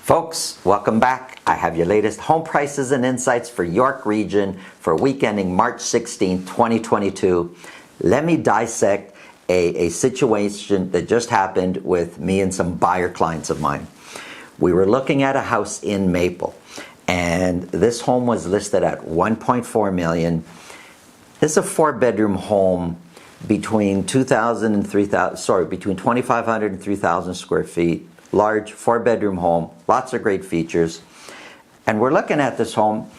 Folks, welcome back. I have your latest home prices and insights for York Region for week ending March 16, 2022. Let me dissect a situation that just happened with me and some buyer clients of mine. We were looking at a house in Maple, and this home was listed at $1.4 million. This is a 4-bedroom home between 2,500 and 3,000 square feet. Large 4-bedroom home, lots of great features. And we're looking at this home.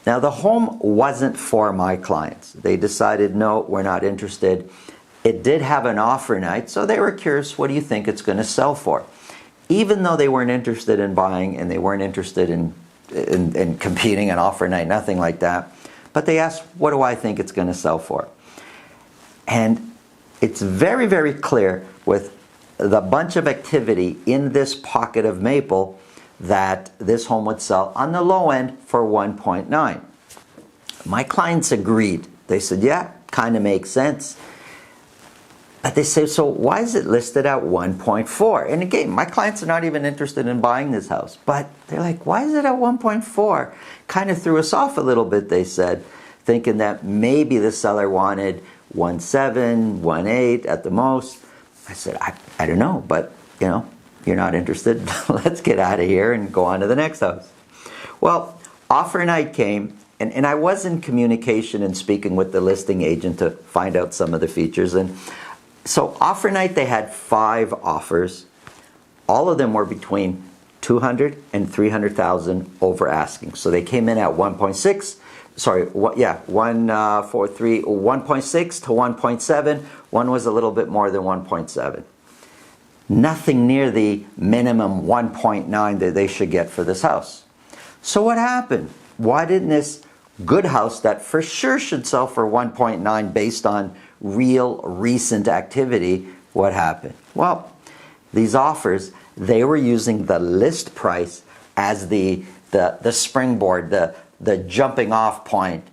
Now, the home wasn't for my clients. They decided, no, we're not interested. It did have an offer night, so they were curious, what do you think it's going to sell for? Even though they weren't interested in buying and they weren't interested in competing an offer night, nothing like that. But they asked, what do I think it's going to sell for? And it's very, very clear with the bunch of activity in this pocket of Maple that this home would sell on the low end for 1.9. My clients agreed. They said, yeah, kind of makes sense. But they say, so why is it listed at 1.4? And again, my clients are not even interested in buying this house, but they're like, why is it at 1.4? Kind of threw us off a little bit, they said, thinking that maybe the seller wanted 1.7, 1.8 at the most. I said, I don't know, but you're not interested. Let's get out of here and go on to the next house. Well, offer night came, and I was in communication and speaking with the listing agent to find out some of the features. And so offer night, they had 5 offers. All of them were between 200 and 300,000 over asking. So they came in at 1.6. Sorry, 1.6 to 1.7. One was a little bit more than 1.7. Nothing near the minimum 1.9 that they should get for this house. So what happened? Why didn't this good house that for sure should sell for 1.9 based on real recent activity, what happened? Well, these offers, they were using the list price as the springboard, the jumping off point,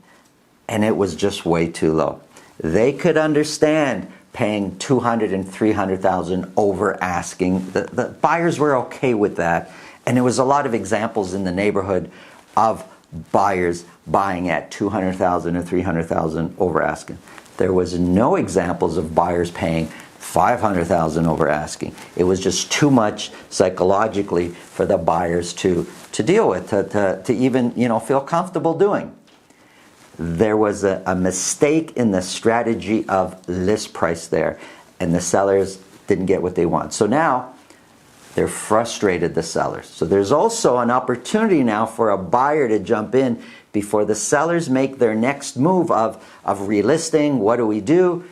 and it was just way too low. They could understand paying 200 and 300,000 over asking. The buyers were okay with that, and there was a lot of examples in the neighborhood of buyers buying at 200,000 or 300,000 over asking. There was no examples of buyers paying 500,000 over asking. It was just too much psychologically for the buyers to deal with, to even feel comfortable doing. There was a mistake in the strategy of list price there, and the sellers didn't get what they want. So now they're frustrated, the sellers. So there's also an opportunity now for a buyer to jump in before the sellers make their next move of relisting. What do we do?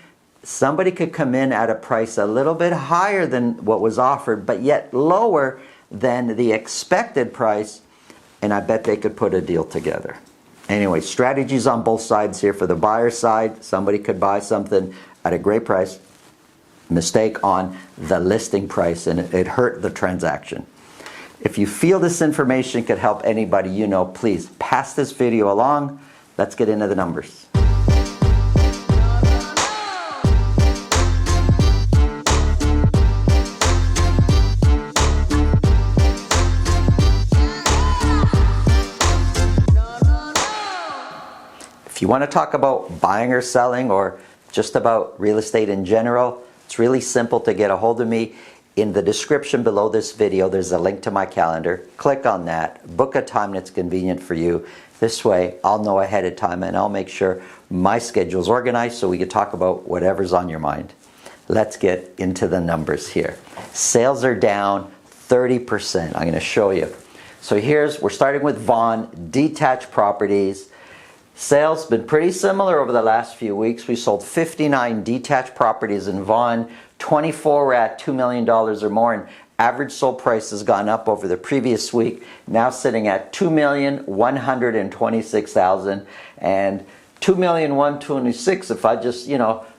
Somebody could come in at a price a little bit higher than what was offered, but yet lower than the expected price, and I bet they could put a deal together. Anyway, strategies on both sides here. For the buyer side, somebody could buy something at a great price, mistake on the listing price, and it hurt the transaction. If you feel this information could help anybody please pass this video along. Let's get into the numbers. If you want to talk about buying or selling or just about real estate in general, it's really simple to get a hold of me. In the description below this video, there's a link to my calendar. Click on that, book a time that's convenient for you. This way, I'll know ahead of time and I'll make sure my schedule's organized so we can talk about whatever's on your mind. Let's get into the numbers here. Sales are down 30%. I'm going to show you. So we're starting with Vaughan, Detached Properties. Sales been pretty similar over the last few weeks. We sold 59 detached properties in Vaughan. 24 were at $2 million or more, and average sold price has gone up over the previous week, now sitting at $2,126,000 and $2,126,000. If I just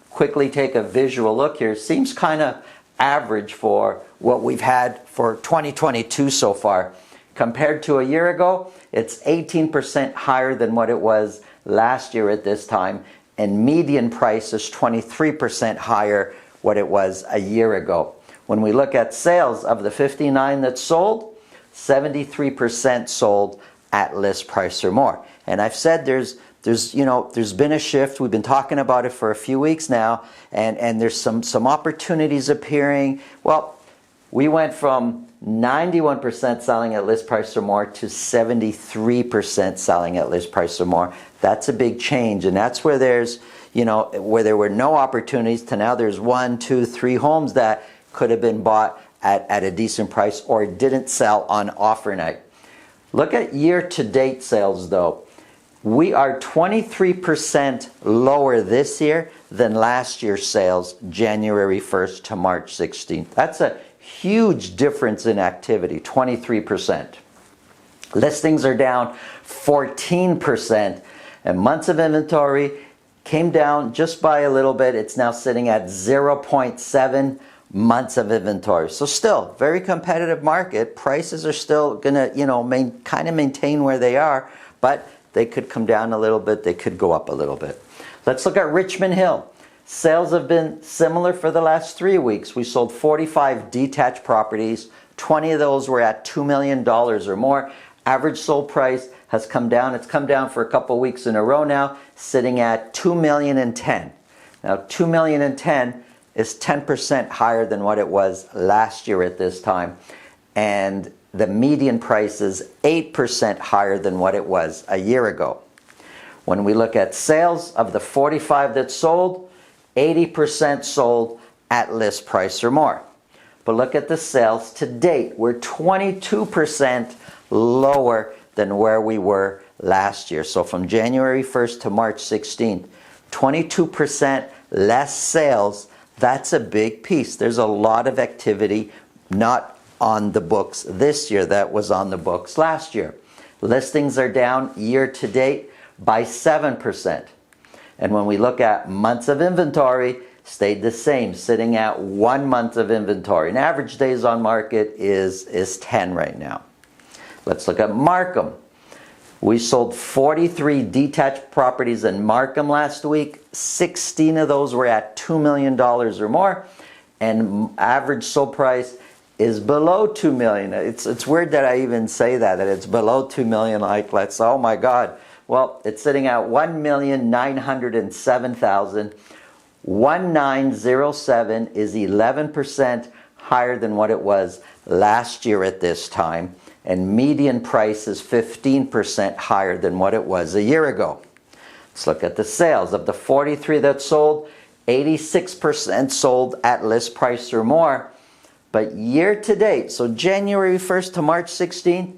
quickly take a visual look here, seems kind of average for what we've had for 2022 so far. Compared to a year ago, it's 18% higher than what it was last year at this time, and median price is 23% higher what it was a year ago. When we look at sales of the 59 that sold, 73% sold at list price or more. And I've said there's been a shift. We've been talking about it for a few weeks now, and there's some opportunities appearing. Well, we went from 91% selling at list price or more to 73% selling at list price or more. That's a big change, and that's where there's, where there were no opportunities to now there's 1, 2, 3 homes that could have been bought at a decent price or didn't sell on offer night. Look at year-to-date sales though. We are 23% lower this year than last year's sales, January 1st to March 16th. That's a huge difference in activity, 23%. Listings are down 14%, and months of inventory came down just by a little bit. It's now sitting at 0.7 months of inventory. So still, very competitive market. Prices are still going to, kind of maintain where they are, but they could come down a little bit. They could go up a little bit. Let's look at Richmond Hill. Sales have been similar for the last 3 weeks. We sold 45 detached properties. 20 of those were at $2 million or more. Average sold price has come down. It's come down for a couple weeks in a row now, sitting at $2,010,000. Now, $2,010,000 is 10% higher than what it was last year at this time. And the median price is 8% higher than what it was a year ago. When we look at sales, of the 45 that sold, 80% sold at list price or more. But look at the sales to date. We're 22% lower than where we were last year. So from January 1st to March 16th, 22% less sales. That's a big piece. There's a lot of activity not on the books this year that was on the books last year. Listings are down year to date by 7%. And when we look at months of inventory, stayed the same, sitting at 1 month of inventory. And average days on market is 10 right now. Let's look at Markham. We sold 43 detached properties in Markham last week. 16 of those were at $2 million or more. And average sold price is below $2 million. It's weird that I even say that it's below $2 million. Like, oh my God. Well, it's sitting at $1,907,000. 1907 is 11% higher than what it was last year at this time, and median price is 15% higher than what it was a year ago. Let's look at the sales. Of the 43 that sold, 86% sold at list price or more. But year to date, so January 1st to March 16th,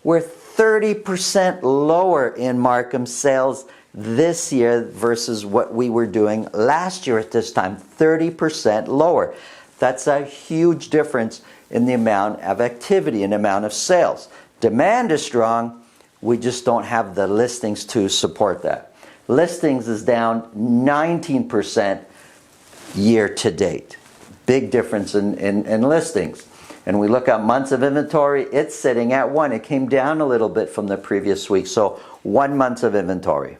we're 30% lower in Markham sales this year versus what we were doing last year at this time. 30% lower. That's a huge difference in the amount of activity and amount of sales. Demand is strong. We just don't have the listings to support that. Listings is down 19% year to date. Big difference in listings. And we look at months of inventory, it's sitting at 1. It came down a little bit from the previous week. So 1 month of inventory.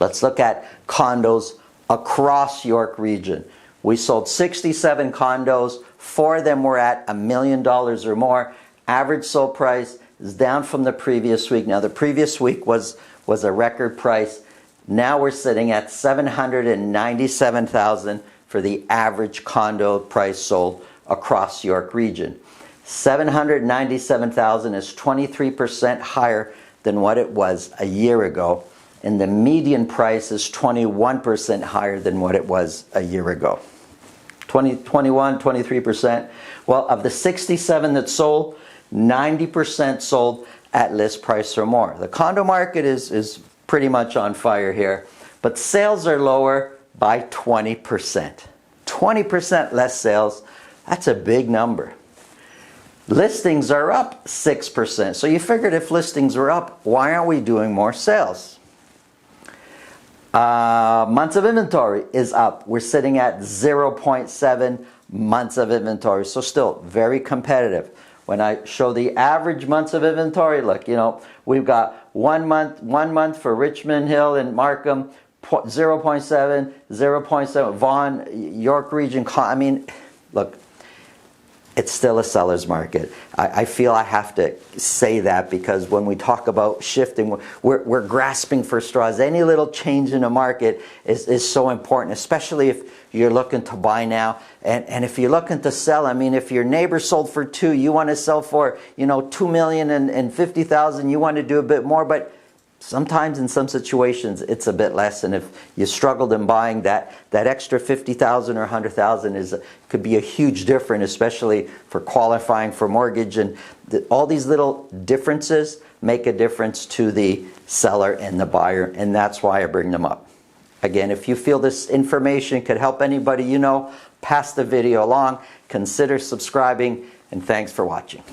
Let's look at condos across York region. We sold 67 condos. 4 of them were at $1 million or more. Average sold price is down from the previous week. Now the previous week was a record price. Now we're sitting at $797,000 for the average condo price sold across York region. $797,000 is 23% higher than what it was a year ago, and the median price is 21% higher than what it was a year ago. 23%. Well, of the 67 that sold, 90% sold at list price or more. The condo market is pretty much on fire here, but sales are lower by 20%. 20% less sales. That's a big number. Listings are up 6%. So you figured if listings were up, why aren't we doing more sales? Months of inventory is up. We're sitting at 0.7 months of inventory. So still very competitive. When I show the average months of inventory, look, we've got 1 month for Richmond Hill and Markham, 0.7, 0.7, Vaughan, York region. I mean, look, it's still a seller's market. I feel I have to say that because when we talk about shifting, we're grasping for straws. Any little change in the market is so important, especially if you're looking to buy now. And if you're looking to sell, I mean, if your neighbor sold for 2, you want to sell for, you know, 2,050,000, you want to do a bit more, but sometimes in some situations it's a bit less, and if you struggled in buying, that extra 50,000 or 100,000 could be a huge difference, especially for qualifying for mortgage. And all these little differences make a difference to the seller and the buyer, and that's why I bring them up. Again, if you feel this information could help anybody you know, pass the video along, consider subscribing, and thanks for watching.